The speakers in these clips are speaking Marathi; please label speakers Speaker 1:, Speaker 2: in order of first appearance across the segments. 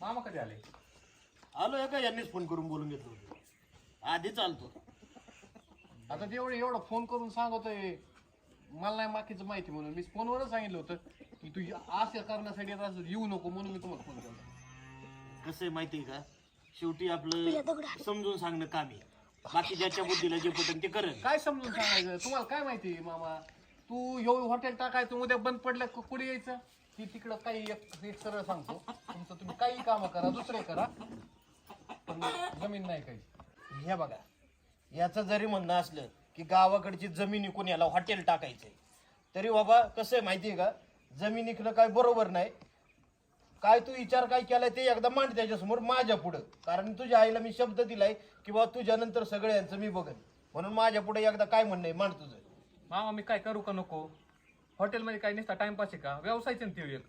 Speaker 1: मामा कधी आले?
Speaker 2: आलो का यांनीच फोन करून बोलून घेतलं होतं. आधी चालतो.
Speaker 1: आता एवढं फोन करून सांगतोय मला नाही बाकीचं माहिती म्हणून मी फोनवरच सांगितलं होतं की तू असं करण्यासाठी येऊ नको म्हणून मी तुम्हाला फोन केला.
Speaker 2: कसं आहे माहितीये का, शेवटी आपलं समजून सांगणं काम आहे. बाकी ज्याच्या बुद्धीला जे पटन ते करेल.
Speaker 1: काय समजून सांगायचं तुम्हाला काय माहिती मामा? तू एवढं हॉटेल टाकायचं उद्या बंद पडलं कुठे यायचं ती तिकडं काही एक सरळ सांगतो तुमचं तुम्ही काही कामं करा दुसरे करा पण जमीन नाही काही.
Speaker 2: हे बघा, याचं जरी म्हणणं असलं की गावाकडची जमीन विकून याला हॉटेल टाकायचंय, तरी बाबा कसं आहे माहितीये का, जमीन विकणं काय बरोबर नाही. काय तू विचार काय केलाय ते एकदा मांड त्याच्यासमोर माझ्या पुढं. कारण तुझ्या आईला मी शब्द दिलाय की बाबा तुझ्यानंतर सगळ्यांचं मी बघन, म्हणून माझ्या पुढे एकदा काय म्हणणं आहे मांड तुझं.
Speaker 1: मामा मी काय करू का नको? हॉटेलमध्ये काय नुसता टाइमपास आहे का? व्यवसायच ना ते एक.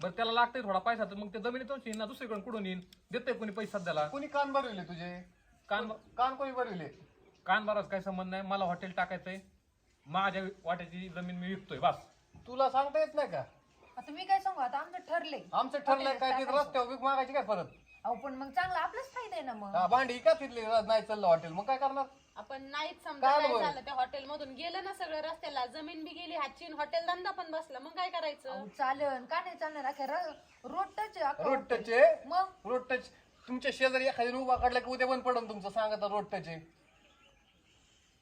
Speaker 1: बरं त्याला लागतंय थोडा पैसा तर मग ते जमिनीतून येईन ना, दुसरीकडून कुठून येईन? देतोय कोणी पैसा सध्याला?
Speaker 3: कोणी कान भरविले तुझे? कान कोणी भरविले?
Speaker 1: कान भराच काय संबंध नाही. मला हॉटेल टाकायचंय, माझ्या वाट्याची जमीन मी विकतोय बस.
Speaker 3: तुला सांगता येत नाही का?
Speaker 4: आता मी काय सांगू, आता आमचं ठरलंय.
Speaker 3: आमचं ठरलंय काय ते रस्त्यावर विक मागायची काय परत?
Speaker 4: अहो पण मग चांगला आपलाच फायदा आहे ना मग.
Speaker 3: हा, भांडी का तिथली नाही चाललं हॉटेल, मग काय करणार?
Speaker 5: आपण नाहीच समजा
Speaker 3: काय
Speaker 5: काय
Speaker 3: बोल?
Speaker 5: झालं त्या हॉटेल मधून गेलं ना सगळं रस्त्याला, जमीन बी गेली हातची, हॉटेल धंदा पण बसला, मग काय करायचं?
Speaker 4: अहो, चालन का नाही चालणार? अख्या रोड टच आहे अख्खा
Speaker 3: रोड
Speaker 4: hotel.
Speaker 3: टच आहे?
Speaker 4: मग
Speaker 3: रोड टच तुमच्या शेजारी एखाद्याने उभा काढला की उद्या बंद पडून तुमचं सांगता रोड टच आहे.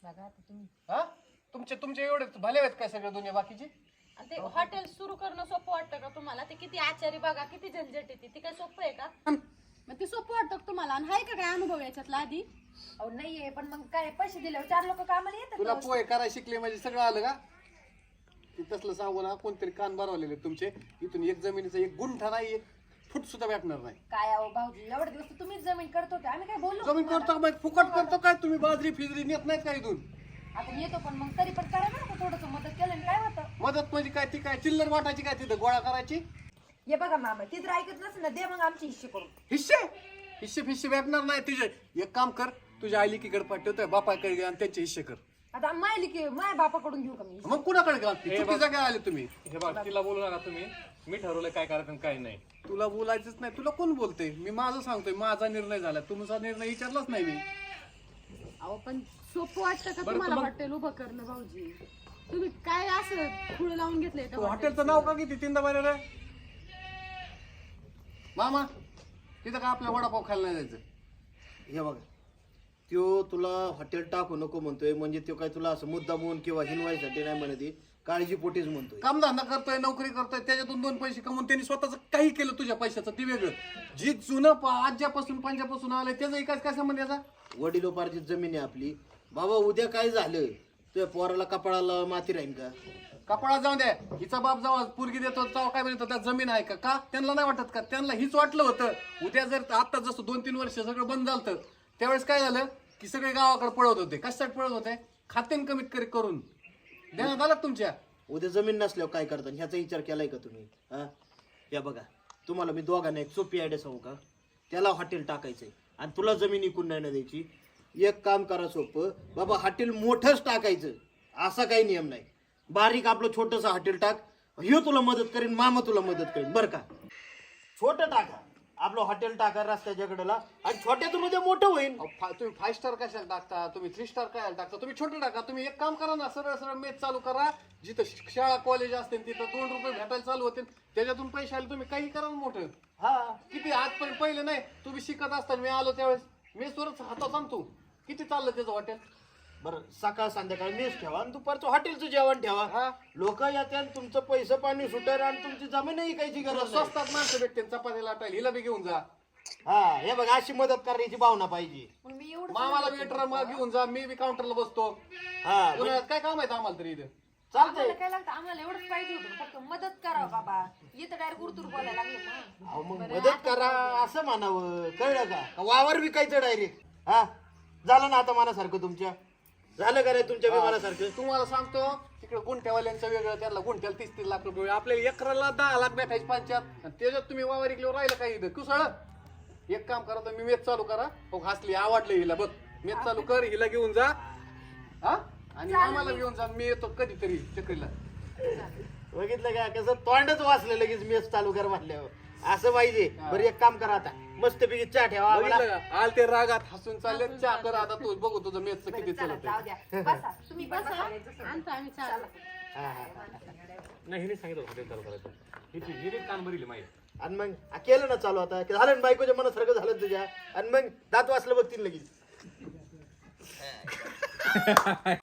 Speaker 4: बघा आता तुम्ही
Speaker 3: हा, तुमचे एवढे भले आहेत काय सगळ्या दुनिया बाकीची?
Speaker 5: आणि ते हॉटेल सुरू करणं सोपं वाटतं का तुम्हाला? ते किती आचारी बघा, किती झंझट येते, ती काय सोपं आहे का? मग ते सोपं वाटतं का तुम्हाला? आणि आहे का काय अनुभव याच्यातला आधी?
Speaker 4: अहो नाहीये पण मग काय पैसे दिल्यावर 4 लोक कामाला
Speaker 3: तुला
Speaker 4: येतात.
Speaker 3: पोहे करायला शिकले म्हणजे सगळं आलं का? ते तसलं सांगू ना, कोणतरी कान भरवलेले तुमचे. इथून एक जमिनीचा एक गुंठा नाही, एक फूट सुद्धा भेटणार नाही.
Speaker 4: काय अहो भाऊजी एवढे दिवस तर तुम्हीच जमीन करत होते, आम्ही काय बोललो
Speaker 3: जमीन
Speaker 4: तुम्हाला?
Speaker 3: करतो का फुकट करतो काय? तुम्ही बाजरी फिजरी नेत नाहीत का इथून?
Speaker 4: आता येतो पण मग तरी पण करा ना थोडस मदत केलं काय होतं?
Speaker 3: मदत म्हणजे काय? ती काय चिल्लर वाटायची काय तिथं गोळा करायची?
Speaker 4: हे बघा मामा ती तर ऐकत नसेल ना, दे मग आमची हिस्से करून.
Speaker 3: हिस्से फिस्से भेटणार नाही तुझे. एक काम कर, तुझ्या आई लिकीकडे पाठवतोय, बापाकडे घे आणि त्यांचे हिस्से कर.
Speaker 4: आता मायली की माझ्या बापाकडून घेऊ का मी?
Speaker 3: मग कुणाकडे घालते? चुकी जागा आले तुम्ही.
Speaker 1: हे बघ तिला बोलू नका तुम्ही, मी ठरवलंय काय करायचं आणि काय नाही.
Speaker 3: तुला बोलायचंच नाही. तुला कोण बोलते? मी माझं सांगतोय, माझा निर्णय झाला. तुमचा निर्णय विचारलाच नाही मी.
Speaker 5: अहो पण सोपं वाटतं का
Speaker 1: बरं,
Speaker 5: तुम्हाला
Speaker 1: मग-
Speaker 5: हॉटेल उभं करणं भाऊजी? तुम्ही काय असं पुढे लावून घेतलंय
Speaker 3: तू हॉटेलचं नाव का किती तीनदा बाहेर रे? मामा तिथं का आपल्या वडापाव खायला नाही जायचं?
Speaker 2: हे बघा, त्यो तुला हॉटेल टाकू नको म्हणतोय म्हणजे तो काय तुला असं मुद्दामून किंवा हिनवायसाठी नाही म्हणत, काळजीपोटीच म्हणतोय.
Speaker 3: कामधंदा करतोय, नोकरी करतोय, त्याच्यातून 2 पैसे कमवून त्यांनी स्वतःच काही केलं तुझ्या पैशाचं ते वेगळं. जी जुनं आज्यापासून पंजापासून आलंय त्याचा एकाच काय संबंध याचा?
Speaker 2: वडिलोपार्जित जमीन आहे आपली. बाबा उद्या काय झालं तुझ्या पोराला कपाळाला माती राहील का?
Speaker 3: कपाळा जाऊन द्या. हिचा बाप जेव्हा पोरगी देतो तेव्हा काय म्हणतो त्या जमीन आहे का? का त्यांना नाही वाटत का? त्यांना हीच वाटलं होतं. उद्या जर आता जसं 2-3 वर्ष सगळं बंद झालं त्यावेळेस काय झालं की सगळे गावाकडे पळत होते. कशासाठी पळत होते? खात्यान कमीत करून देण्यात आलं तुमच्या.
Speaker 2: उद्या जमीन नसल्यावर काय करतात ह्याचा विचार केलाय का तुम्ही? हा, या बघा तुम्हाला मी दोघांना एक सोपी आयडिया सांगू का? त्याला हॉटेल टाकायचंय आणि तुला जमीन विकून नाही ना द्यायची. एक काम करा सोपं, बाबा हॉटेल मोठंच टाकायचं असा काही नियम नाही. बारीक आपलं छोटंसं हॉटेल टाक, ह्यो तुला मदत करेन, मामा तुला मदत करेन बरं का. छोटं टाका, आपलं हॉटेल टाका रस्त्याच्या कडेला आणि छोट्यातून उद्या मोठं होईल.
Speaker 3: तुम्ही 5 स्टार कशाला टाकता? तुम्ही 3 स्टार काय टाकता? तुम्ही छोटं टाका. तुम्ही एक काम करा ना, सरळ सरळ मेस चालू करा. जिथं शाळा कॉलेज असते तिथं 2 रुपये भेटायला चालू होते, त्याच्यातून पैसे आले तुम्ही काही करा ना मोठं.
Speaker 2: हा,
Speaker 3: किती आजपर्यंत पहिले नाही तुम्ही शिकत असताना मी आलो त्यावेळेस मेसवरच हातात आणतो. किती चाललं त्याचं हॉटेल?
Speaker 2: बरं सकाळ संध्याकाळी मेस ठेवा आणि दुपारचं हॉटेलचं जेवण ठेवा.
Speaker 3: हा,
Speaker 2: लोक येतात, तुमचं पैसे पाणी सुटर आणि तुमची जमीनही कायची गरज नाही.
Speaker 3: स्वस्तात माणसं भेटते, चपाती लाटायला हिला बी घेऊन जा.
Speaker 2: हा, हे बघा अशी मदत करायची भावना पाहिजे.
Speaker 4: मग मी एवढं
Speaker 3: मामाला वेटर घेऊन जा, मी बी काउंटरला बसतो.
Speaker 2: हा,
Speaker 3: उन्हाळ्यात काय काम आहे आम्हाला तरी इथं?
Speaker 2: चालतंय.
Speaker 4: आम्हाला काय लागतं? आम्हाला एवढंच पाहिजे होतं फक्त मदत करा बाबा. येतं डायरेक्ट उरतूर बोलायला लागले मग.
Speaker 2: अहो, मग मदत करा असं म्हणावं, कळलं का? वावर विकायचं डायरेक्ट. हा, झालं ना आता मनासारखं तुमच्या? झालं का रे तुमच्या विमानासारखं?
Speaker 3: तुम्हाला सांगतो तिकडे गुंठ्यावाल्यांचं वेगळं, त्यांना गुंठ्याला 30-30 लाख रुपये, आपल्याला एकराला 10 लाख भेटायचे पंचायत. आणि त्याच्यात तुम्ही वावर इकल्यावर राहिलं काही इथं कुसळ. एक काम करा, तर मी मेच चालू करा. हो हसली, आवडलं हिला बघ. मेच चालू कर, हिला घेऊन जा. हा, आणि मामाला घेऊन जा. मी येतो कधीतरी चक्रीला.
Speaker 2: बघितलं का कसं तोंडच वाचलं लगेच मेस चालू कर म्हटल्यावर. असं पाहिजे बरं एक काम करा आता मस्तपैकी चहा ठेवा आम्हाला.
Speaker 3: बघितलं का? आल ते रागात हसून चालले चहा कर आता तू बघू तुझं मेचचं किती
Speaker 4: चला,
Speaker 3: चलत
Speaker 4: जाऊ द्या बसा तुम्ही पण बसा.
Speaker 5: आणतो आम्ही चहा.
Speaker 2: हा, हा.
Speaker 1: नाही हिने सांगितलं हॉटेल चालू करायचं हिने कान भरली माहिती
Speaker 2: आणि मग केलं ना चालू आता झालं ना बायकोच्या मनासारखं झालं तुझ्या आणि मग दात वाचलं बघतील लगेच